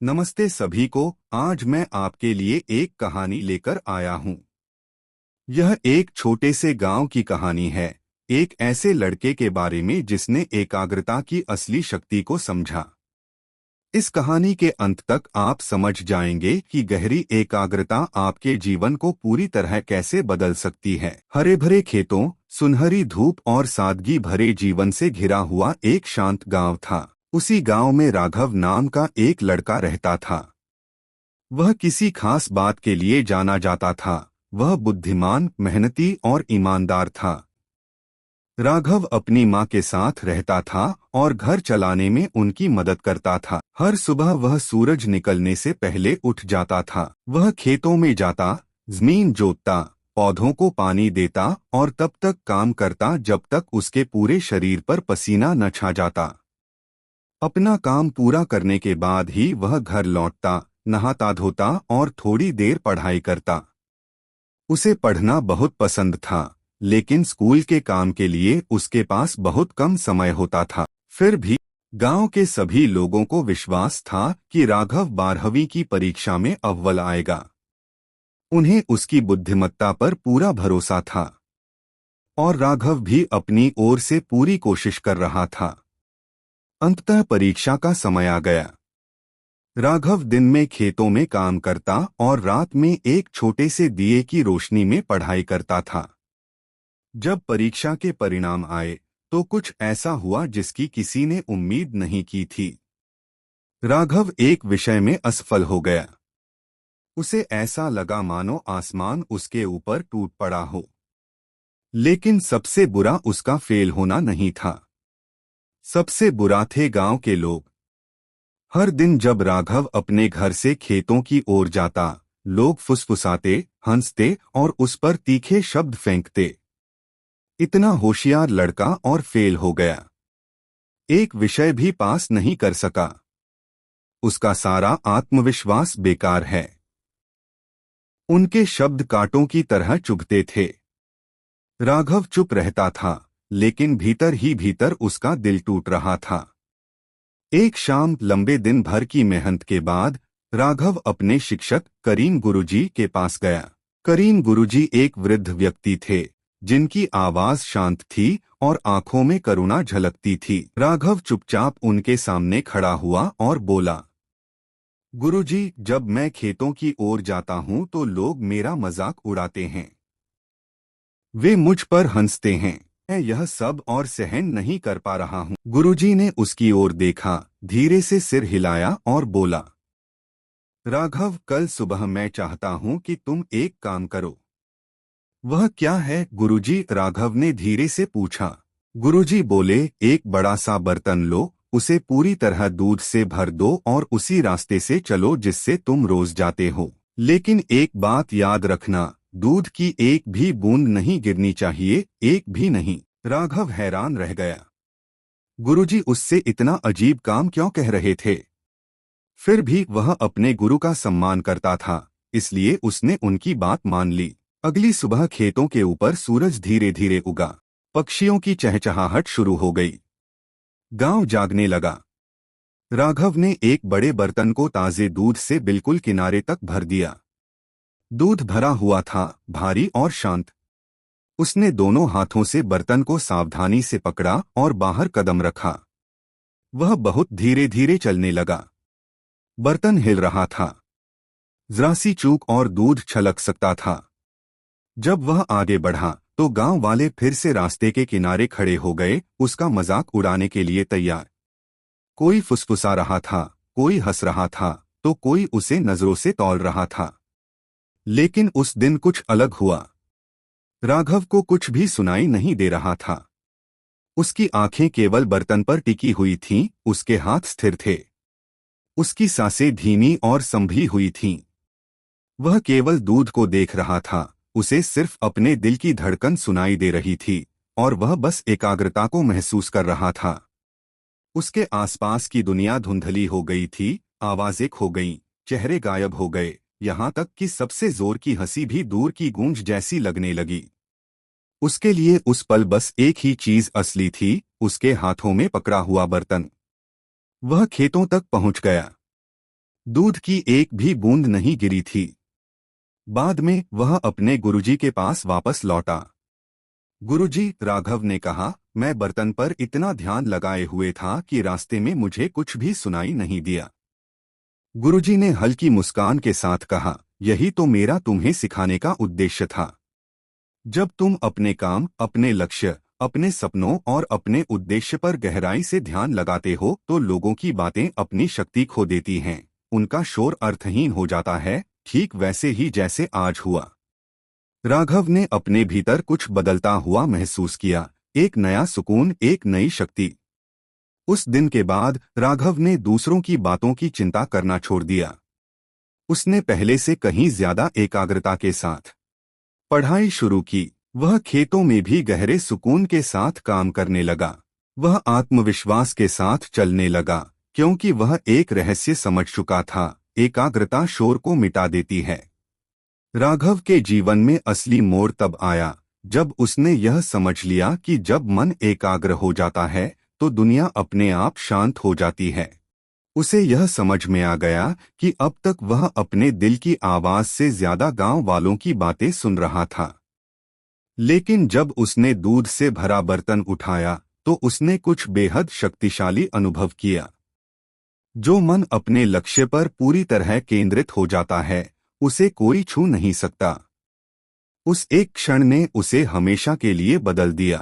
नमस्ते सभी को। आज मैं आपके लिए एक कहानी लेकर आया हूँ। यह एक छोटे से गांव की कहानी है, एक ऐसे लड़के के बारे में जिसने एकाग्रता की असली शक्ति को समझा। इस कहानी के अंत तक आप समझ जाएंगे कि गहरी एकाग्रता आपके जीवन को पूरी तरह कैसे बदल सकती है। हरे भरे खेतों, सुनहरी धूप और सादगी भरे जीवन से घिरा हुआ एक शांत गांव था। उसी गांव में राघव नाम का एक लड़का रहता था। वह किसी खास बात के लिए जाना जाता था। वह बुद्धिमान, मेहनती और ईमानदार था। राघव अपनी माँ के साथ रहता था और घर चलाने में उनकी मदद करता था। हर सुबह वह सूरज निकलने से पहले उठ जाता था। वह खेतों में जाता, जमीन जोतता, पौधों को पानी देता और तब तक काम करता जब तक उसके पूरे शरीर पर पसीना न छा जाता। अपना काम पूरा करने के बाद ही वह घर लौटता, नहाता धोता और थोड़ी देर पढ़ाई करता। उसे पढ़ना बहुत पसंद था, लेकिन स्कूल के काम के लिए उसके पास बहुत कम समय होता था। फिर भी गांव के सभी लोगों को विश्वास था कि राघव 12वीं की परीक्षा में अव्वल आएगा। उन्हें उसकी बुद्धिमत्ता पर पूरा भरोसा था और राघव भी अपनी ओर से पूरी कोशिश कर रहा था। अंततः परीक्षा का समय आ गया। राघव दिन में खेतों में काम करता और रात में एक छोटे से दिए की रोशनी में पढ़ाई करता था। जब परीक्षा के परिणाम आए तो कुछ ऐसा हुआ जिसकी किसी ने उम्मीद नहीं की थी। राघव एक विषय में असफल हो गया। उसे ऐसा लगा मानो आसमान उसके ऊपर टूट पड़ा हो। लेकिन सबसे बुरा उसका फेल होना नहीं था। सबसे बुरा थे गांव के लोग। हर दिन जब राघव अपने घर से खेतों की ओर जाता, लोग फुसफुसाते, हंसते और उस पर तीखे शब्द फेंकते। इतना होशियार लड़का और फेल हो गया। एक विषय भी पास नहीं कर सका। उसका सारा आत्मविश्वास बेकार है। उनके शब्द कांटों की तरह चुभते थे। राघव चुप रहता था, लेकिन भीतर ही भीतर उसका दिल टूट रहा था। एक शाम लंबे दिन भर की मेहनत के बाद राघव अपने शिक्षक करीम गुरुजी के पास गया। करीम गुरुजी एक वृद्ध व्यक्ति थे, जिनकी आवाज शांत थी और आंखों में करुणा झलकती थी। राघव चुपचाप उनके सामने खड़ा हुआ और बोला, गुरुजी, जब मैं खेतों की ओर जाता हूं तो लोग मेरा मजाक उड़ाते हैं। वे मुझ पर हंसते हैं। मैं यह सब और सहन नहीं कर पा रहा हूँ। गुरुजी ने उसकी ओर देखा, धीरे से सिर हिलाया और बोला, राघव, कल सुबह मैं चाहता हूँ कि तुम एक काम करो। वह क्या है गुरुजी? राघव ने धीरे से पूछा। गुरुजी बोले, एक बड़ा सा बर्तन लो, उसे पूरी तरह दूध से भर दो और उसी रास्ते से चलो जिससे तुम रोज जाते हो। लेकिन एक बात याद रखना, दूध की एक भी बूंद नहीं गिरनी चाहिए, एक भी नहीं। राघव हैरान रह गया। गुरुजी उससे इतना अजीब काम क्यों कह रहे थे? फिर भी वह अपने गुरु का सम्मान करता था, इसलिए उसने उनकी बात मान ली। अगली सुबह खेतों के ऊपर सूरज धीरे धीरे उगा। पक्षियों की चहचहाहट शुरू हो गई। गांव जागने लगा। राघव ने एक बड़े बर्तन को ताजे दूध से बिल्कुल किनारे तक भर दिया। दूध भरा हुआ था, भारी और शांत। उसने दोनों हाथों से बर्तन को सावधानी से पकड़ा और बाहर कदम रखा। वह बहुत धीरे धीरे चलने लगा। बर्तन हिल रहा था। जरा सी चूक और दूध छलक सकता था। जब वह आगे बढ़ा तो गांव वाले फिर से रास्ते के किनारे खड़े हो गए, उसका मजाक उड़ाने के लिए तैयार। कोई फुसफुसा रहा था, कोई हंस रहा था, तो कोई उसे नजरों से तौल रहा था। लेकिन उस दिन कुछ अलग हुआ। राघव को कुछ भी सुनाई नहीं दे रहा था। उसकी आंखें केवल बर्तन पर टिकी हुई थीं, उसके हाथ स्थिर थे। उसकी सांसें धीमी और संभली हुई थीं। वह केवल दूध को देख रहा था, उसे सिर्फ अपने दिल की धड़कन सुनाई दे रही थी और वह बस एकाग्रता को महसूस कर रहा था। उसके आसपास की दुनिया धुंधली हो गई थी, आवाजें खो गईं, चेहरे गायब हो गए, यहाँ तक कि सबसे जोर की हंसी भी दूर की गूंज जैसी लगने लगी। उसके लिए उस पल बस एक ही चीज असली थी, उसके हाथों में पकड़ा हुआ बर्तन। वह खेतों तक पहुंच गया। दूध की एक भी बूंद नहीं गिरी थी। बाद में वह अपने गुरुजी के पास वापस लौटा। गुरुजी, राघव ने कहा, मैं बर्तन पर इतना ध्यान लगाए हुए था कि रास्ते में मुझे कुछ भी सुनाई नहीं दिया। गुरुजी ने हल्की मुस्कान के साथ कहा, यही तो मेरा तुम्हें सिखाने का उद्देश्य था। जब तुम अपने काम, अपने लक्ष्य, अपने सपनों और अपने उद्देश्य पर गहराई से ध्यान लगाते हो तो लोगों की बातें अपनी शक्ति खो देती हैं, उनका शोर अर्थहीन हो जाता है, ठीक वैसे ही जैसे आज हुआ। राघव ने अपने भीतर कुछ बदलता हुआ महसूस किया, एक नया सुकून, एक नई शक्ति। उस दिन के बाद राघव ने दूसरों की बातों की चिंता करना छोड़ दिया। उसने पहले से कहीं ज्यादा एकाग्रता के साथ पढ़ाई शुरू की। वह खेतों में भी गहरे सुकून के साथ काम करने लगा। वह आत्मविश्वास के साथ चलने लगा, क्योंकि वह एक रहस्य समझ चुका था, एकाग्रता शोर को मिटा देती है। राघव के जीवन में असली मोड़ तब आया जब उसने यह समझ लिया कि जब मन एकाग्र हो जाता है तो दुनिया अपने आप शांत हो जाती है। उसे यह समझ में आ गया कि अब तक वह अपने दिल की आवाज से ज्यादा गांव वालों की बातें सुन रहा था। लेकिन जब उसने दूध से भरा बर्तन उठाया तो उसने कुछ बेहद शक्तिशाली अनुभव किया। जो मन अपने लक्ष्य पर पूरी तरह केंद्रित हो जाता है, उसे कोई छू नहीं सकता। उस एक क्षण ने उसे हमेशा के लिए बदल दिया।